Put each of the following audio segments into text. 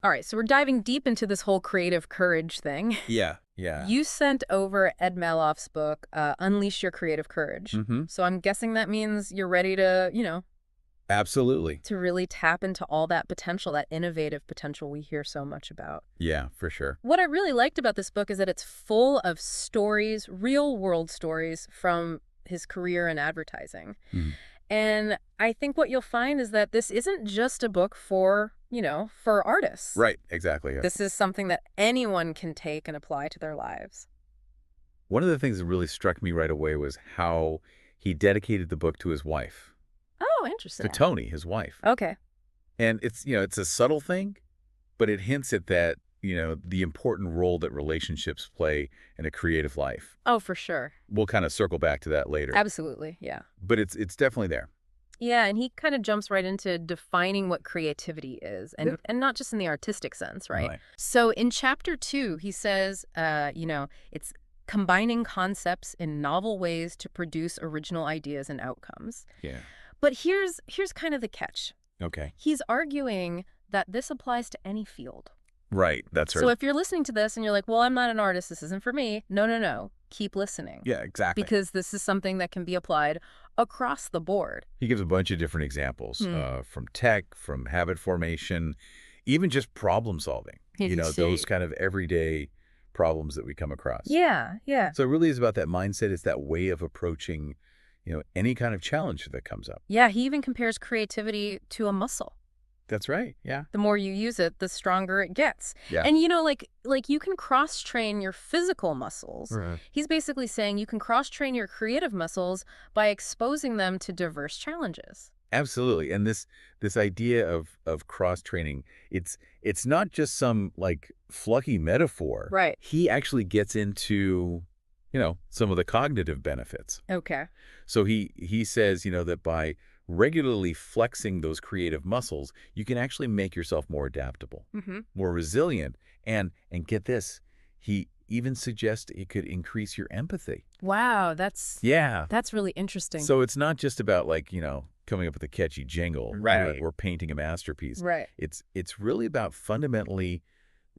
All right, so we're diving deep into this whole creative courage thing. Yeah, yeah. You sent over Ed Malof's book, Unleash Your Creative Courage. Mm-hmm. So I'm guessing that means you're ready to, Absolutely. to really tap into all that potential, that innovative potential we hear so much about. Yeah, for sure. What I really liked about this book is that it's full of stories, real world stories from his career in advertising. Mhm. And I think what you'll find is that this isn't just a book for, for artists. Right, exactly. Yeah. This is something that anyone can take and apply to their lives. One of the things that really struck me right away was how he dedicated the book to his wife, Oh, to interesting. Tony, his wife. Okay. And it's a subtle thing, but it hints at that, the important role that relationships play in a creative life. Oh, for sure. We'll kind of circle back to that later, Absolutely. Yeah. but it's definitely there. Yeah, and he kind of jumps right into defining what creativity is, and Yeah. and not just in the artistic sense, right? Right. So in chapter 2, he says, it's combining concepts in novel ways to produce original ideas and outcomes. Yeah. But here's kind of the catch. Okay. He's arguing that this applies to any field. Right. That's So right. if you're listening to this and you're like, well, I'm not an artist, this isn't for me. No, no, no. Keep listening. Yeah, exactly. Because this is something that can be applied across the board. He gives a bunch of different examples, Hmm. from tech, from habit formation, even just problem solving. You Those see. kind of everyday problems that we come across. Yeah, yeah. So it really is about that mindset. It's that way of approaching, any kind of challenge that comes up. Yeah, he even compares creativity to a muscle. That's right. Yeah. The more you use it, the stronger it gets. Yeah. And like you can cross-train your physical muscles. Right. He's basically saying you can cross-train your creative muscles by exposing them to diverse challenges. Absolutely. And this idea of cross training, it's not just some like fluffy metaphor. Right. He actually gets into, some of the cognitive benefits. Okay. So he says, that by regularly flexing those creative muscles, you can actually make yourself more adaptable, Mm-hmm. more resilient, and get this, he even suggests it could increase your empathy. Wow, that's Yeah. that's really interesting. So it's not just about like, coming up with a catchy jingle, Right. or painting a masterpiece. Right. It's really about fundamentally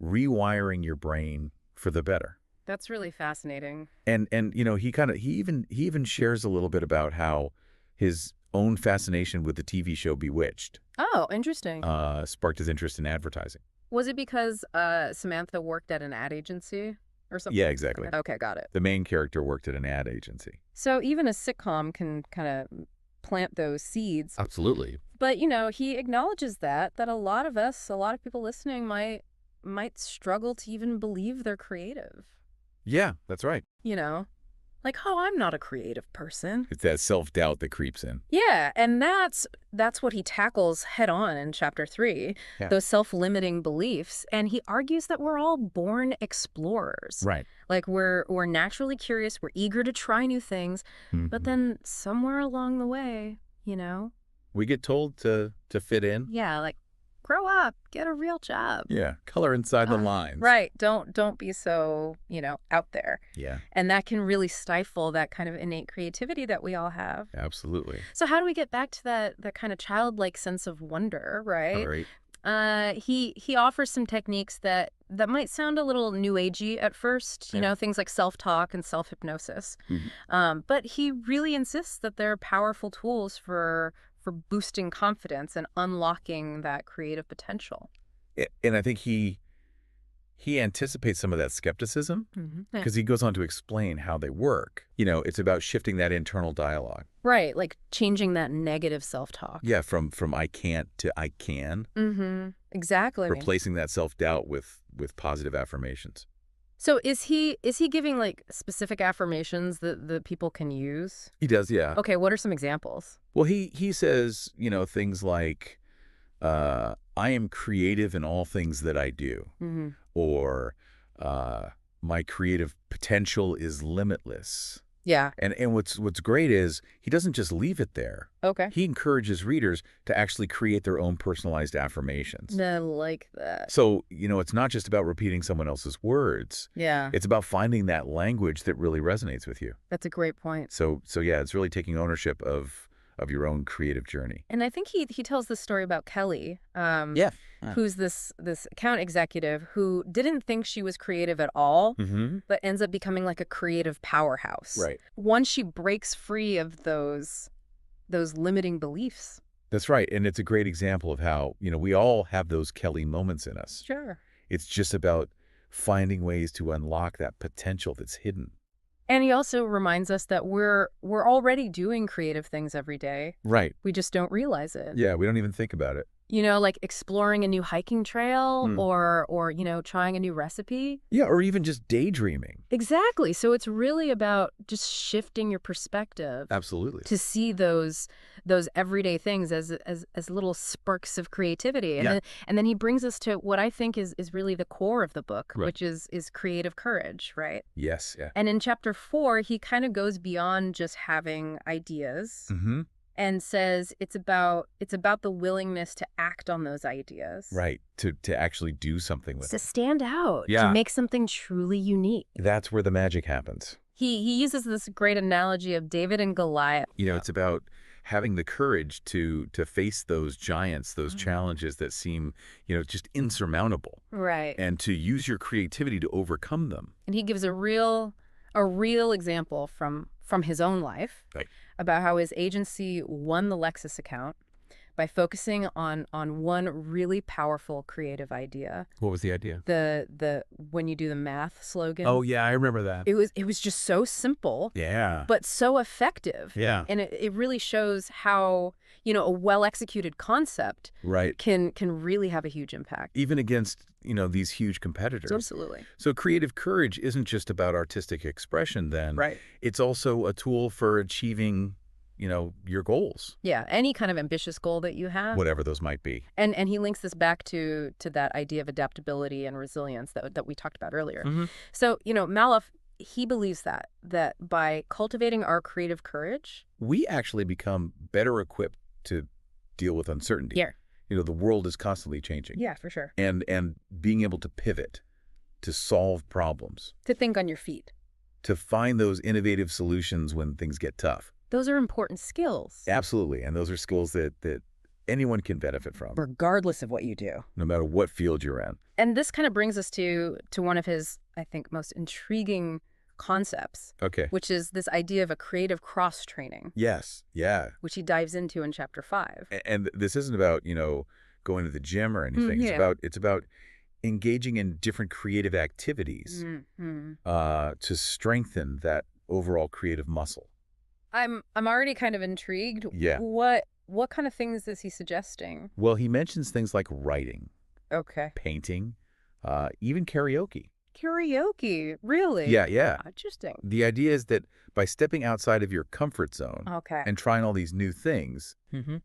rewiring your brain for the better. That's really fascinating. And he even shares a little bit about how his own fascination with the TV show Bewitched Oh, interesting. sparked his interest in advertising. Was it because Samantha worked at an ad agency or something? Yeah, exactly. Okay, got it. The main character worked at an ad agency. So even a sitcom can kind of plant those seeds. Absolutely. But, he acknowledges that a lot of us, a lot of people listening might struggle to even believe they're creative. Yeah, that's right. Like, oh, I'm not a creative person. It's that self-doubt that creeps in. Yeah, and that's what he tackles head on in chapter 3, Yeah. those self-limiting beliefs, and he argues that we're all born explorers. Right. Like we're naturally curious, we're eager to try new things, but then somewhere along the way, we get told to fit in. yeah, like grow up, get a real job. Yeah, color inside the lines. Right. Don't be so, out there. Yeah, And that can really stifle that kind of innate creativity that we all have. absolutely. So how do we get back to that kind of childlike sense of wonder, All right? right. He offers some techniques that might sound a little new agey at first, Yeah. things like self-talk and self-hypnosis. Mhm. But he really insists that they're powerful tools for boosting confidence and unlocking that creative potential. And I think he anticipates some of that skepticism Yeah. because he goes on to explain how they work. It's about shifting that internal dialogue. Right, like changing that negative self-talk. Yeah, from I can't to I can, Mm-hmm. Exactly. replacing that self-doubt with positive affirmations. So is he giving like specific affirmations that people can use? He does, yeah. Okay, what are some examples? Well, he says, things like, I am creative in all things that I do, Mm-hmm. or my creative potential is limitless. Yeah. And what's great is he doesn't just leave it there. Okay. He encourages readers to actually create their own personalized affirmations. I like that. So, it's not just about repeating someone else's words. Yeah, It's about finding that language that really resonates with you. that's a great point. So yeah, it's really taking ownership of of your own creative journey. And I think he tells this story about Kelly, Yeah. who's this account executive who didn't think she was creative at all, Mm-hmm. but ends up becoming like a creative powerhouse. Right. Once she breaks free of those limiting beliefs. That's right. And it's a great example of how, we all have those Kelly moments in us. Sure. It's just about finding ways to unlock that potential that's hidden. And he also reminds us that we're already doing creative things every day. Right. We just don't realize it. Yeah, we don't even think about it. Like exploring a new hiking trail Hmm. or trying a new recipe. Yeah, or even just daydreaming. Exactly. So it's really about just shifting your perspective Absolutely. to see those everyday things as little sparks of creativity. Yeah. And then he brings us to what I think is really the core of the book, Right. which is creative courage, right? Yes, yeah. And in chapter 4, he kind of goes beyond just having ideas Mm-hmm. and says it's about the willingness to act on those ideas. Right, to actually do something with To it. stand out, Yeah. to make something truly unique. That's where the magic happens. He uses this great analogy of David and Goliath. It's about having the courage to face those giants, those challenges that seem, just insurmountable, Right. and to use your creativity to overcome them. And he gives a real example from his own life Right. about how his agency won the Lexus account by focusing on one really powerful creative idea. What was the idea? The when you do the math slogan. Oh, yeah, I remember that. It was just so simple, Yeah. but so effective. Yeah. And it really shows how, a well-executed concept Right. can really have a huge impact. Even against, these huge competitors. Absolutely. So creative courage isn't just about artistic expression then. Right. It's also a tool for achieving, your goals, Yeah, any kind of ambitious goal that you have. whatever those might be. And he links this back to that idea of adaptability and resilience that we talked about earlier. Mm-hmm. So, Mallof, he believes that by cultivating our creative courage, We actually become better equipped to deal with uncertainty. Yeah. The world is constantly changing. yeah, for sure, And being able to pivot, to solve problems, to think on your feet. to find those innovative solutions when things get tough. Those are important skills. Absolutely. And those are skills that anyone can benefit from, Regardless of what you do. no matter what field you're in. And this kind of brings us to one of his, I think, most intriguing concepts, Okay. which is this idea of a creative cross-training, Yes. Yeah. which he dives into in chapter 5. And this isn't about, going to the gym or anything. yeah. It's about engaging in different creative activities Mm-hmm. to strengthen that overall creative muscle. I'm already kind of intrigued. Yeah. What kind of things is he suggesting? Well, he mentions things like writing, Okay. painting, even karaoke. Karaoke, really? Yeah. Interesting. The idea is that by stepping outside of your comfort zone Okay. and trying all these new things,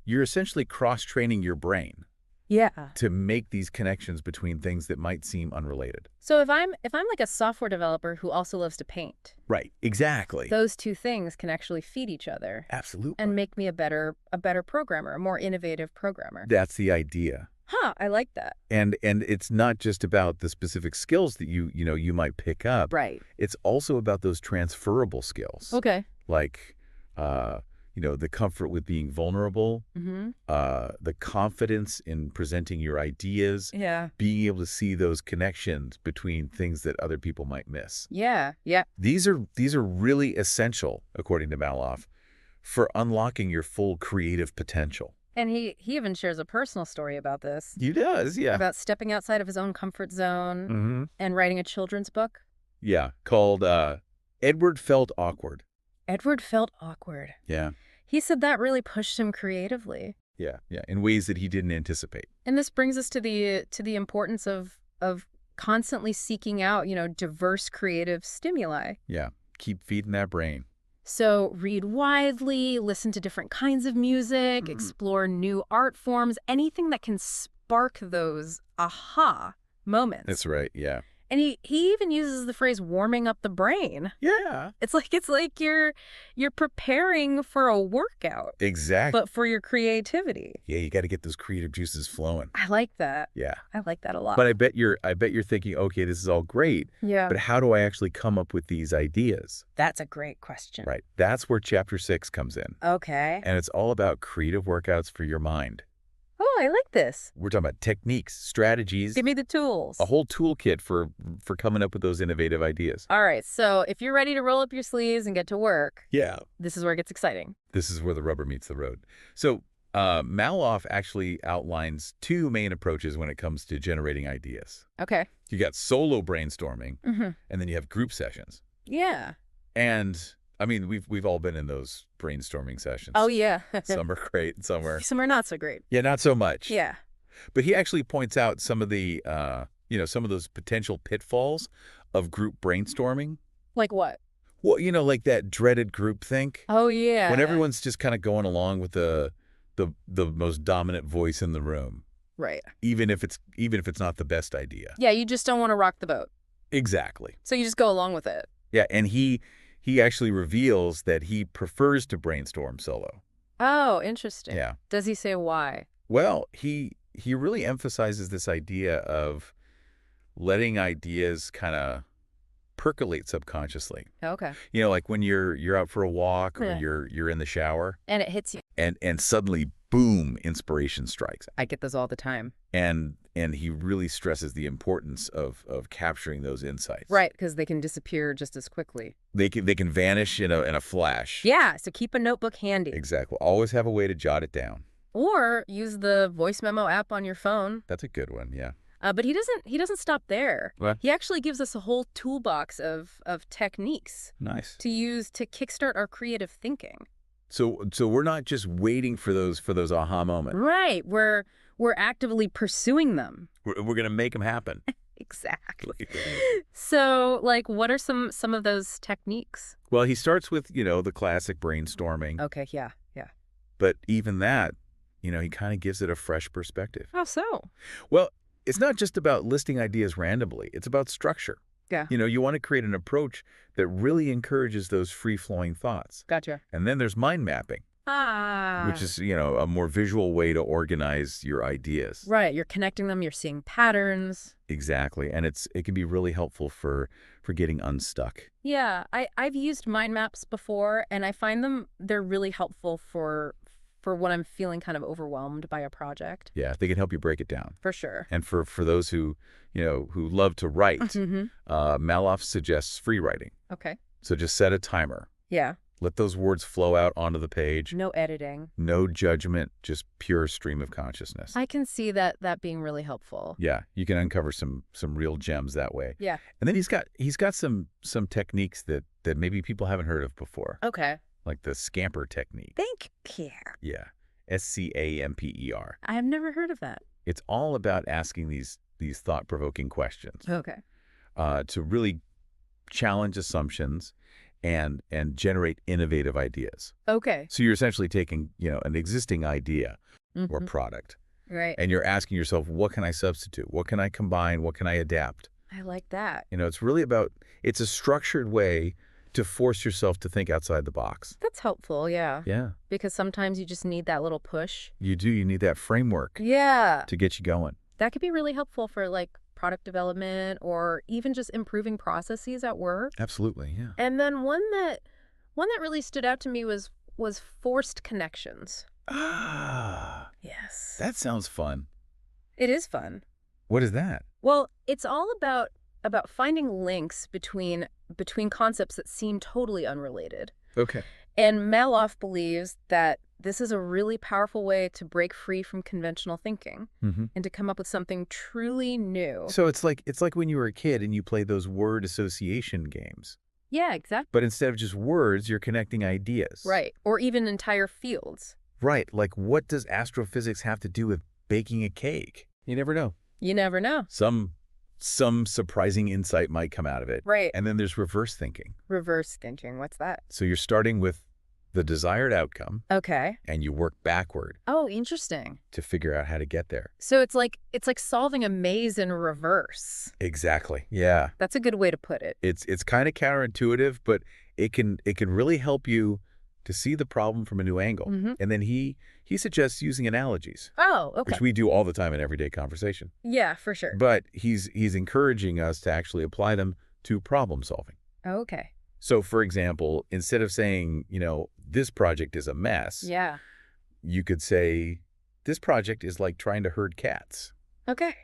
you're essentially cross-training your brain Yeah. to make these connections between things that might seem unrelated. So if I'm like a software developer who also loves to paint, Right. Exactly. those two things can actually feed each other Absolutely. and make me a better programmer, a more innovative programmer. That's the idea. Huh, I like that. And it's not just about the specific skills that you might pick up. Right. It's also about those transferable skills. Okay. Like the comfort with being vulnerable, Mm-hmm. the confidence in presenting your ideas, Yeah. being able to see those connections between things that other people might miss. Yeah. Yeah. These are really essential, according to Mallof, for unlocking your full creative potential. And he even shares a personal story about this, He does, yeah. about stepping outside of his own comfort zone Mm-hmm. and writing a children's book. Yeah, called Edward Felt Awkward. Edward felt awkward. Yeah, He said that really pushed him creatively. yeah, in ways that he didn't anticipate. And this brings us to the importance of constantly seeking out, diverse creative stimuli. Yeah, keep feeding that brain. So read widely, listen to different kinds of music, explore new art forms, anything that can spark those aha moments. That's right, yeah. And he even uses the phrase warming up the brain. Yeah. It's like you're preparing for a workout, Exactly. but for your creativity. Yeah, you got to get those creative juices flowing. I like that. Yeah. I like that a lot. But I bet you're thinking, okay, this is all great, Yeah. but how do I actually come up with these ideas? That's a great question. Right. That's where chapter 6 comes in. Okay. And it's all about creative workouts for your mind. Oh, I like this. We're talking about techniques, strategies, Give me the tools. a whole toolkit for coming up with those innovative ideas. All right. So if you're ready to roll up your sleeves and get to work, Yeah. this is where it gets exciting. This is where the rubber meets the road. So Mallof actually outlines 2 main approaches when it comes to generating ideas. Okay. You got solo brainstorming, Mm-hmm. and then you have group sessions. Yeah. And I mean, we've all been in those brainstorming sessions. Oh, yeah. Some are great, some are Some are not so great. yeah, not so much. Yeah. But he actually points out some of the some of those potential pitfalls of group brainstorming. Like what? Well, like that dreaded groupthink. Oh, yeah. When everyone's just kind of going along with the most dominant voice in the room, Right. even if it's not the best idea. Yeah, you just don't want to rock the boat. Exactly. So you just go along with it. Yeah, and he actually reveals that he prefers to brainstorm solo. Oh, interesting. Yeah. Does he say why? Well, he really emphasizes this idea of letting ideas kind of percolate subconsciously. Okay. Like when you're out for a walk or Yeah. you're in the shower And it hits you. and suddenly boom, inspiration strikes. I get those all the time. And he really stresses the importance of capturing those insights. Right, because they can disappear just as quickly. They can vanish in a flash. Yeah, so keep a notebook handy. Exactly. Always have a way to jot it down. Or use the voice memo app on your phone. That's a good one, yeah. But he doesn't stop there. What? He actually gives us a whole toolbox of techniques Nice. to use to kickstart our creative thinking. So we're not just waiting for those aha moments. Right, we're actively pursuing them. We're going to make them happen. Exactly. So, like, what are some of those techniques? Well, he starts with, the classic brainstorming. Okay, yeah. But even that, he kind of gives it a fresh perspective. How so? Well, it's not just about listing ideas randomly. It's about structure. Yeah. You want to create an approach that really encourages those free-flowing thoughts. Gotcha. And then there's mind mapping, which is, a more visual way to organize your ideas. Right, you're connecting them, you're seeing patterns. Exactly. And it can be really helpful for getting unstuck. Yeah, I've used mind maps before, and I find they're really helpful for when I'm feeling kind of overwhelmed by a project. Yeah, they can help you break it down. For sure. And for those who love to write, Mallof suggests free writing. Okay. So just set a timer. Yeah. Let those words flow out onto the page. No editing. No judgment, just pure stream of consciousness. I can see that being really helpful. Yeah, you can uncover some real gems that way. Yeah. And then he's got some techniques that maybe people haven't heard of before. Okay. Like the scamper technique. Thank you. Yeah. SCAMPER. I have never heard of that. It's all about asking these thought-provoking questions. Okay. To really challenge assumptions and generate innovative ideas. Okay. So you're essentially taking, an existing idea or product, Right. and you're asking yourself, what can I substitute? What can I combine? What can I adapt? I like that. It's really it's a structured way to force yourself to think outside the box. That's helpful, yeah. Yeah. Because sometimes you just need that little push. You do. You need that framework Yeah. to get you going. That could be really helpful for like product development or even just improving processes at work. Absolutely, yeah. And then one that really stood out to me was forced connections. Ah, Yes. that sounds fun. It is fun. What is that? Well, it's all about finding links between concepts that seem totally unrelated. Okay. And Mallof believes that this is a really powerful way to break free from conventional thinking and to come up with something truly new. So it's like when you were a kid and you played those word association games. Yeah, exactly. But instead of just words, you're connecting ideas. Right. Or even entire fields. Right. Like, what does astrophysics have to do with baking a cake? You never know. You never know. Some surprising insight might come out of it. Right. And then there's reverse thinking. Reverse thinking. What's that? So you're starting with the desired outcome, Okay. and you work backward Oh, interesting. to figure out how to get there. So it's like solving a maze in reverse. Exactly. Yeah. That's a good way to put it. It's kind of counterintuitive, but it can really help you to see the problem from a new angle. Mm-hmm. And then he suggests using analogies, Oh, okay. which we do all the time in everyday conversation. Yeah, for sure. But he's encouraging us to actually apply them to problem solving. Okay. So, for example, instead of saying, this project is a mess, Yeah. you could say, this project is like trying to herd cats. Okay.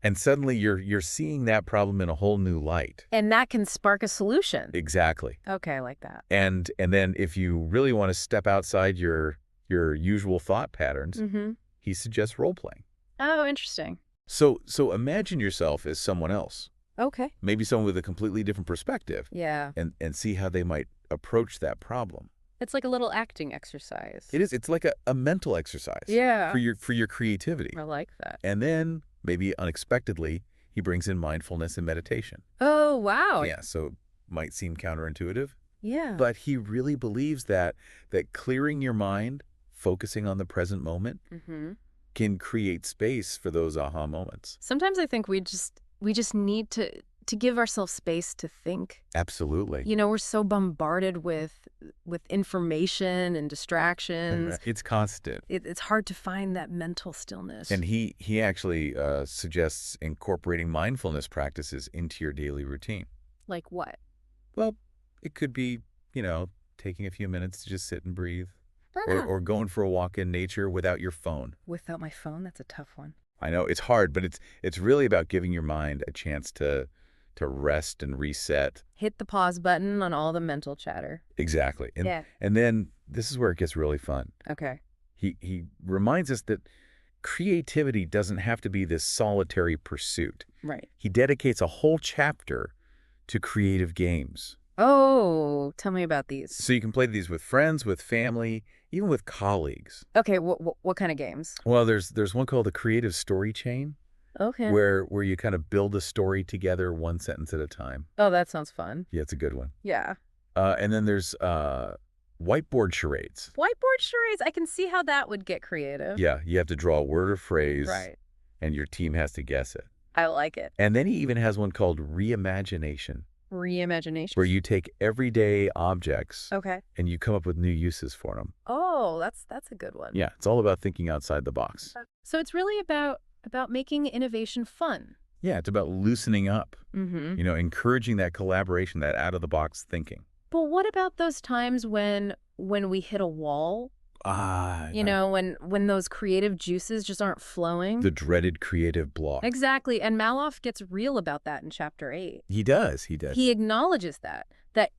And suddenly you're seeing that problem in a whole new light. And that can spark a solution. Exactly. Okay, I like that. And then if you really want to step outside your usual thought patterns, Mm-hmm. he suggests role-playing. Oh, interesting. So imagine yourself as someone else, Okay. maybe someone with a completely different perspective, Yeah. and see how they might approach that problem. It's like a little acting exercise. It is. It's like a mental exercise. Yeah. For your creativity. I like that. And then, maybe unexpectedly, he brings in mindfulness and meditation. Oh, wow. Yeah, so might seem counterintuitive, Yeah. but he really believes that clearing your mind, focusing on the present moment, Mm-hmm. can create space for those aha moments. Sometimes I think we just need to give ourselves space to think. Absolutely. We're so bombarded with information and distractions. It's constant. It's hard to find that mental stillness. And he actually suggests incorporating mindfulness practices into your daily routine. Like what? Well, it could be, taking a few minutes to just sit and breathe, or going for a walk in nature without your phone. Without my phone, that's a tough one. I know it's hard, but it's really about giving your mind a chance to rest and reset. Hit the pause button on all the mental chatter. Exactly. Yeah. And then this is where it gets really fun. Okay. He reminds us that creativity doesn't have to be this solitary pursuit. Right. He dedicates a whole chapter to creative games. Oh, tell me about these. So you can play these with friends, with family, even with colleagues. Okay, what kind of games? Well, there's one called the creative story chain, Okay. where you kind of build a story together one sentence at a time. Oh, that sounds fun. Yeah, it's a good one. Yeah. And then there's whiteboard charades. Whiteboard charades, I can see how that would get creative. Yeah, you have to draw a word or phrase, Right. and your team has to guess it. I like it. And then he even has one called reimagination, Reimagination. where you take everyday objects Okay. and you come up with new uses for them. Oh, that's a good one. Yeah, it's all about thinking outside the box. So it's really about making innovation fun. Yeah, it's about loosening up, Mm-hmm. encouraging that collaboration, that out-of-the-box thinking. But what about those times when we hit a wall? When those creative juices just aren't flowing? The dreaded creative block. Exactly. And Mallof gets real about that in Chapter 8. He does. He acknowledges that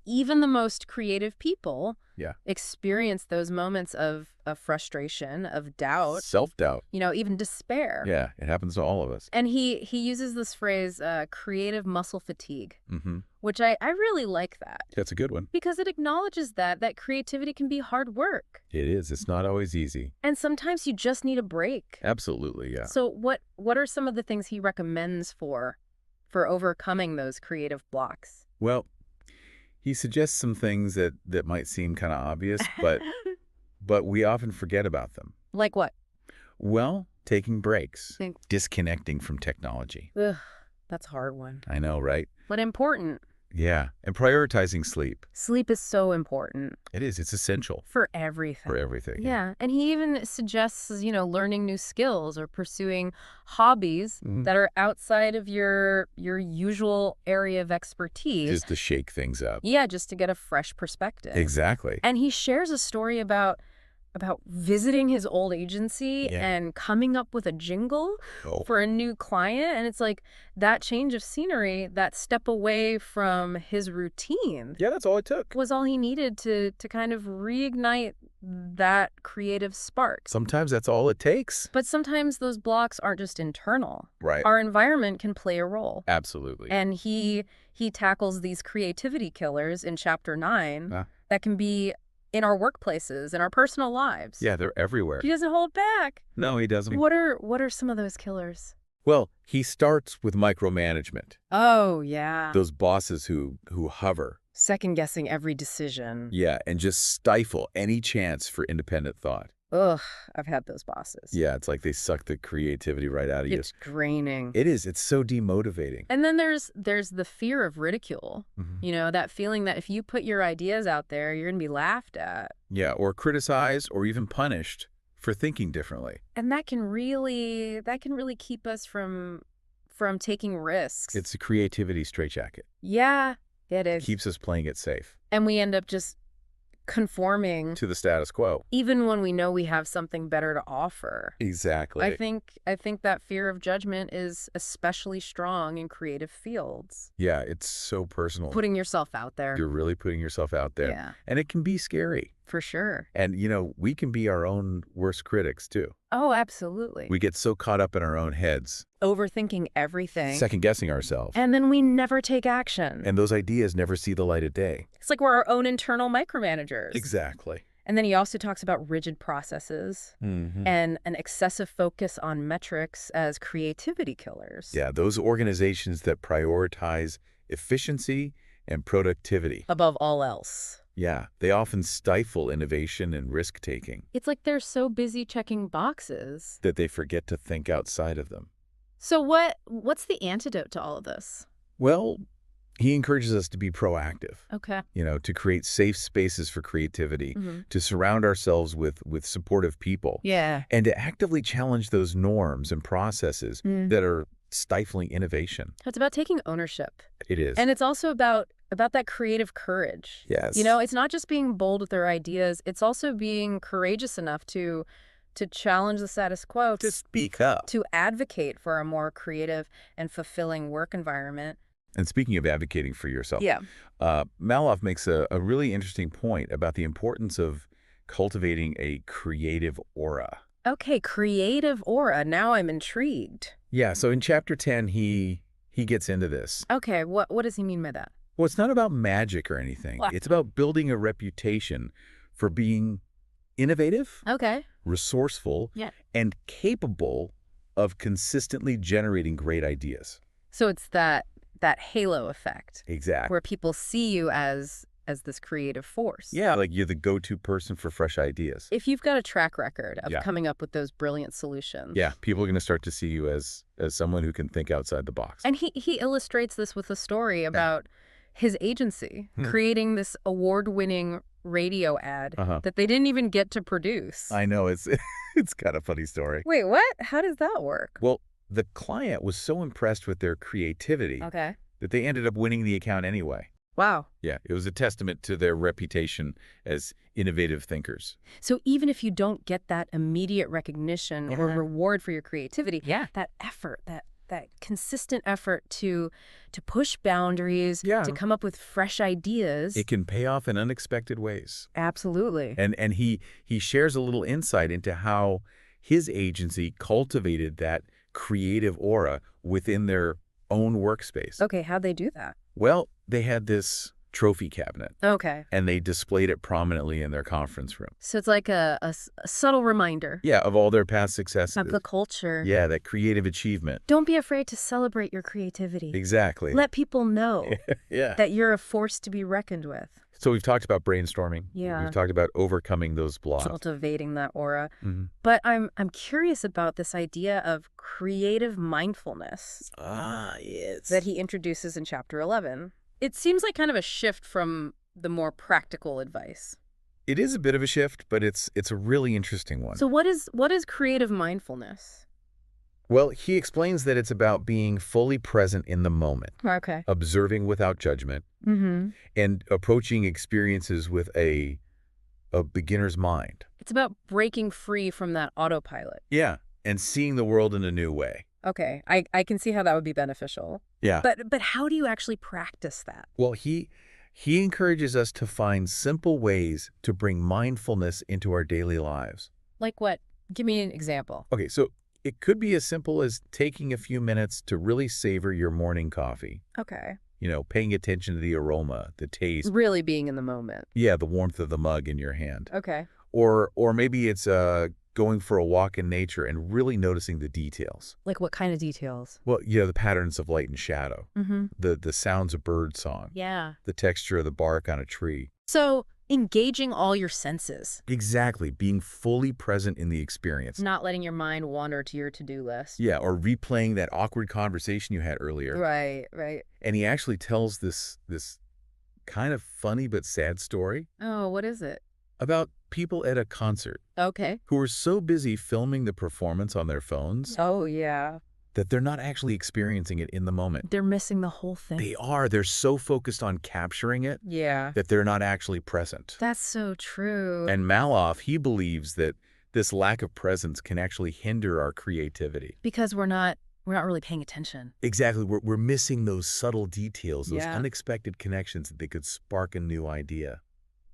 even the most creative people Yeah. experience those moments of frustration, of doubt, Self-doubt. even despair. Yeah, it happens to all of us. And he uses this phrase, creative muscle fatigue, Mm-hmm. which I really like that. That's a good one. Because it acknowledges that creativity can be hard work. It is. It's not always easy. And sometimes you just need a break. Absolutely, yeah. So what are some of the things he recommends for overcoming those creative blocks? Well, he suggests some things that might seem kind of obvious, but we often forget about them. Like what? Well, taking breaks, Think- disconnecting from technology. Ugh, that's a hard one. I know, right? But important. Yeah, and prioritizing sleep. Sleep is so important It is. It's essential for everything. for everything. Yeah, and he even suggests, learning new skills or pursuing hobbies Mhm. that are outside of your usual area of expertise. Just to shake things up. Yeah, just to get a fresh perspective. Exactly. And he shares a story about visiting his old agency Yeah. and coming up with a jingle Oh. for a new client. And it's like that change of scenery, that step away from his routine Yeah, that's all it took. was all he needed to kind of reignite that creative spark. Sometimes that's all it takes. But sometimes those blocks aren't just internal. Right. Our environment can play a role. Absolutely. And he tackles these creativity killers in Chapter 9 Ah. that can be in our workplaces, in our personal lives. Yeah, they're everywhere. He doesn't hold back. No, he doesn't. What are some of those killers? Well, he starts with micromanagement. Oh, yeah. Those bosses who hover Second-guessing every decision. Yeah, and just stifle any chance for independent thought. Ugh, I've had those bosses. Yeah, it's like they suck the creativity right out of you. It's draining. It is. It's so demotivating. And then there's the fear of ridicule. Mhm. You know, that feeling that if you put your ideas out there, you're going to be laughed at. Yeah, or criticized or even punished for thinking differently. And that can really keep us from taking risks. It's a creativity straitjacket. Yeah, it is. Keeps us playing it safe And we end up just conforming to the status quo. even when we know we have something better to offer. Exactly. I think that fear of judgment is especially strong in creative fields. Yeah, it's so personal. Putting yourself out there. You're really putting yourself out there. Yeah, And it can be scary. for sure. And, we can be our own worst critics, too. Oh, absolutely. We get so caught up in our own heads, Overthinking everything. second-guessing ourselves. And then we never take action. And those ideas never see the light of day. It's like we're our own internal micromanagers. Exactly. And then he also talks about rigid processes Mm-hmm. and an excessive focus on metrics as creativity killers. Yeah, those organizations that prioritize efficiency and productivity. Above all else. Yeah, they often stifle innovation and risk-taking, It's like they're so busy checking boxes. that they forget to think outside of them. So what's the antidote to all of this? Well, he encourages us to be proactive, Okay. to create safe spaces for creativity, Mm-hmm. to surround ourselves with supportive people, Yeah. and to actively challenge those norms and processes that are stifling innovation. It's about taking ownership. It is. And it's also about that creative courage. Yes. It's not just being bold with their ideas, it's also being courageous enough to challenge the status quo, to speak up. to advocate for a more creative and fulfilling work environment. And speaking of advocating for yourself, Yeah. Mallof makes a really interesting point about the importance of cultivating a creative aura. Okay, creative aura. Now I'm intrigued. Yeah, so in Chapter 10, he gets into this. Okay, what does he mean by that? Well, it's not about magic or anything. What? It's about building a reputation for being innovative, Okay. resourceful, Yeah. and capable of consistently generating great ideas. So it's that halo effect Exactly. where people see you as this creative force. Yeah, like you're the go-to person for fresh ideas. If you've got a track record of Yeah. coming up with those brilliant solutions. Yeah, people are going to start to see you as someone who can think outside the box. And he illustrates this with a story about his agency creating this award-winning radio ad that they didn't even get to produce. I know, it's it's kind of a funny story. Wait, what? How does that work? Well, the client was so impressed with their creativity Okay. that they ended up winning the account anyway. Wow. Yeah, it was a testament to their reputation as innovative thinkers. So even if you don't get that immediate recognition or reward for your creativity, that effort, that consistent effort to push boundaries, to come up with fresh ideas. It can pay off in unexpected ways. Absolutely. And he shares a little insight into how his agency cultivated that creative aura within their own workspace. Okay, how'd they do that? Well, they had this trophy cabinet, Okay. and they displayed it prominently in their conference room. So it's like a subtle reminder Yeah, of all their past successes. of the culture. Yeah, that creative achievement. Don't be afraid to celebrate your creativity. Exactly. Let people know Yeah. that you're a force to be reckoned with. So we've talked about brainstorming. Yeah. We've talked about overcoming those blocks. Cultivating that aura. Mhm. But I'm curious about this idea of creative mindfulness Ah, yes. that he introduces in Chapter 11. It seems like kind of a shift from the more practical advice. It is a bit of a shift, but it's a really interesting one. So what is creative mindfulness? Well, he explains that it's about being fully present in the moment, Okay. observing without judgment, Mm-hmm. and approaching experiences with a beginner's mind. It's about breaking free from that autopilot. Yeah, and seeing the world in a new way. Okay, I can see how that would be beneficial. Yeah. But how do you actually practice that? Well, he encourages us to find simple ways to bring mindfulness into our daily lives. Like what? Give me an example. Okay, so it could be as simple as taking a few minutes to really savor your morning coffee. Okay. Paying attention to the aroma, the taste. Really being in the moment. Yeah, the warmth of the mug in your hand. Okay. Or maybe it's going for a walk in nature and really noticing the details. Like what kind of details? Well, the patterns of light and shadow, the sounds of bird song, Yeah. the texture of the bark on a tree. So engaging all your senses. Exactly, being fully present in the experience. Not letting your mind wander to your to-do list. Yeah, or replaying that awkward conversation you had earlier. Right, right. And he actually tells this kind of funny but sad story. Oh, what is it? About people at a concert. Okay. Who are so busy filming the performance on their phones. Oh, yeah. That they're not actually experiencing it in the moment. They're missing the whole thing. They are. They're so focused on capturing it. Yeah. That they're not actually present. That's so true. And Mallof, he believes that this lack of presence can actually hinder our creativity. Because we're not really paying attention. Exactly. We're missing those subtle details, those Yeah. unexpected connections that they could spark a new idea.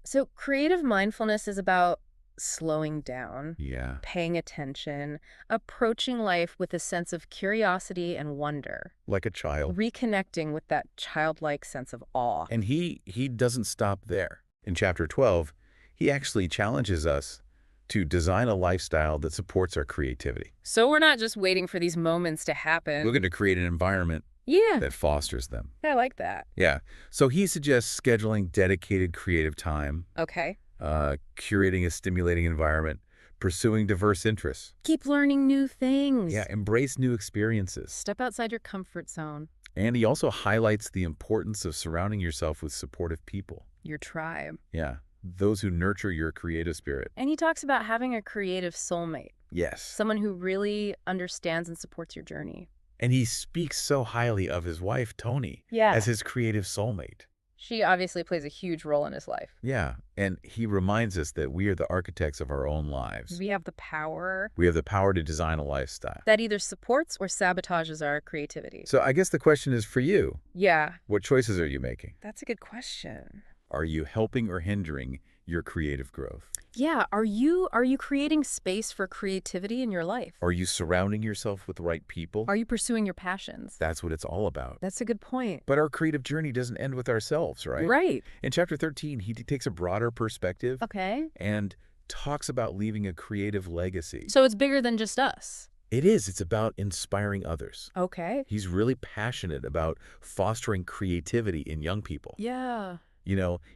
So creative mindfulness is about slowing down, Yeah. paying attention, approaching life with a sense of curiosity and wonder. Like a child. Reconnecting with that childlike sense of awe. And he doesn't stop there. In chapter 12, he actually challenges us to design a lifestyle that supports our creativity. So we're not just waiting for these moments to happen. We're going to create an environment that fosters them. I like that. Yeah. So he suggests scheduling dedicated creative time. Okay. Curating a stimulating environment, pursuing diverse interests. Keep learning new things. Yeah, embrace new experiences. Step outside your comfort zone. And he also highlights the importance of surrounding yourself with supportive people. Your tribe. Yeah, those who nurture your creative spirit. And he talks about having a creative soulmate. Yes. Someone who really understands and supports your journey. And he speaks so highly of his wife, Toni, as his creative soulmate. She obviously plays a huge role in his life. Yeah, and he reminds us that we are the architects of our own lives. We have the power. We have the power to design a lifestyle that either supports or sabotages our creativity. So I guess the question is for you. Yeah. What choices are you making? That's a good question. Are you helping or hindering your creative growth? Yeah. Are you creating space for creativity in your life? Are you surrounding yourself with the right people? Are you pursuing your passions? That's what it's all about. That's a good point. But our creative journey doesn't end with ourselves, right? Right. In chapter 13, he takes a broader perspective. Okay. And talks about leaving a creative legacy. So it's bigger than just us. It is. It's about inspiring others. Okay. He's really passionate about fostering creativity in young people. Yeah.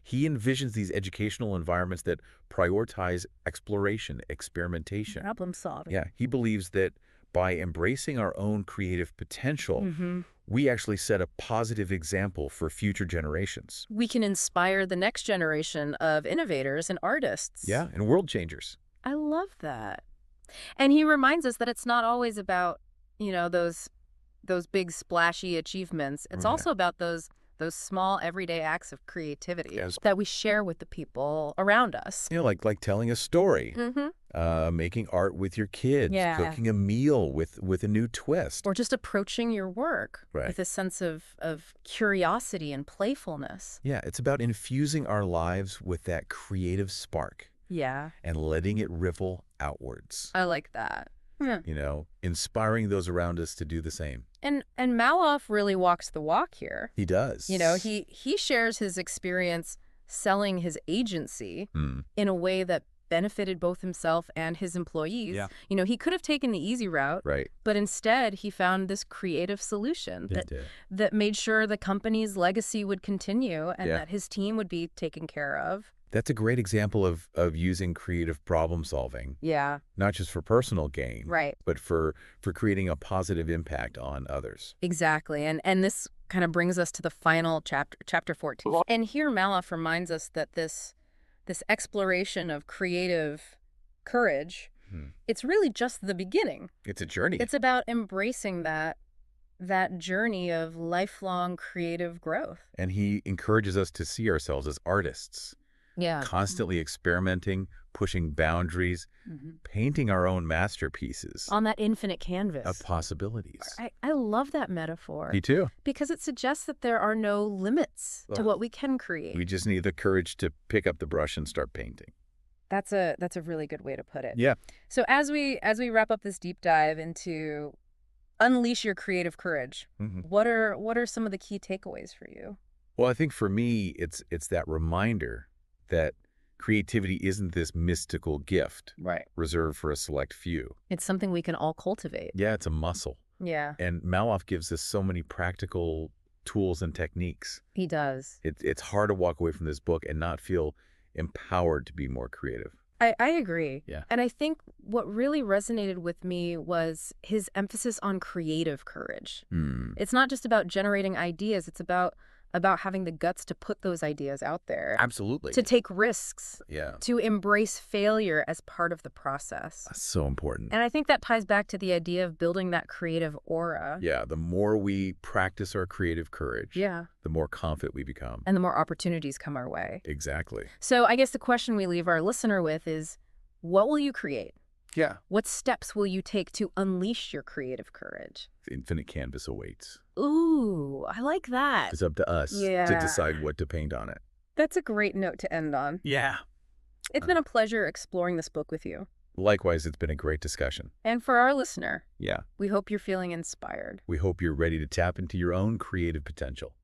He envisions these educational environments that prioritize exploration, experimentation. Problem solving. Yeah, he believes that by embracing our own creative potential, we actually set a positive example for future generations. We can inspire the next generation of innovators and artists. Yeah, and world changers. I love that. And he reminds us that it's not always about, those big splashy achievements. It's also about those small everyday acts of creativity that we share with the people around us. Like telling a story, making art with your kids, cooking a meal with a new twist. Or just approaching your work with a sense of curiosity and playfulness. Yeah, it's about infusing our lives with that creative spark. Yeah. And letting it ripple outwards. I like that. Yeah. Inspiring those around us to do the same. And Mallof really walks the walk here. He does. He shares his experience selling his agency in a way that benefited both himself and his employees. Yeah. He could have taken the easy route, but instead he found this creative solution that made sure the company's legacy would continue and that his team would be taken care of. That's a great example of using creative problem solving. Yeah. Not just for personal gain. Right. But for creating a positive impact on others. Exactly. And this kind of brings us to the final chapter 14. And here Mallof reminds us that this exploration of creative courage, it's really just the beginning. It's a journey. It's about embracing that journey of lifelong creative growth. And he encourages us to see ourselves as artists. Yeah. Constantly experimenting, pushing boundaries, painting our own masterpieces. On that infinite canvas. Of possibilities. I love that metaphor. Me too. Because it suggests that there are no limits to what we can create. We just need the courage to pick up the brush and start painting. That's a really good way to put it. Yeah. So as we wrap up this deep dive into unleash your creative courage, what are some of the key takeaways for you? Well, I think for me, it's that reminder that Creativity isn't this mystical gift reserved for a select few. It's something we can all cultivate. Yeah, it's a muscle. Yeah. And Mallof gives us so many practical tools and techniques. He does. It's hard to walk away from this book and not feel empowered to be more creative. I agree. Yeah. And I think what really resonated with me was his emphasis on creative courage. It's not just about generating ideas. It's about having the guts to put those ideas out there. Absolutely. To take risks. Yeah. To embrace failure as part of the process. That's so important. And I think that ties back to the idea of building that creative aura. Yeah, the more we practice our creative courage, the more confident we become. And the more opportunities come our way. Exactly. So I guess the question we leave our listener with is, what will you create? Yeah. What steps will you take to unleash your creative courage? The infinite canvas awaits. Ooh, I like that. It's up to us to decide what to paint on it. That's a great note to end on. Yeah. It's been a pleasure exploring this book with you. Likewise, it's been a great discussion. And for our listener, yeah, we hope you're feeling inspired. We hope you're ready to tap into your own creative potential.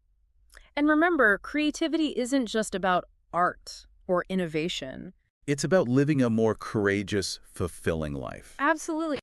And remember, creativity isn't just about art or innovation. It's about living a more courageous, fulfilling life. Absolutely.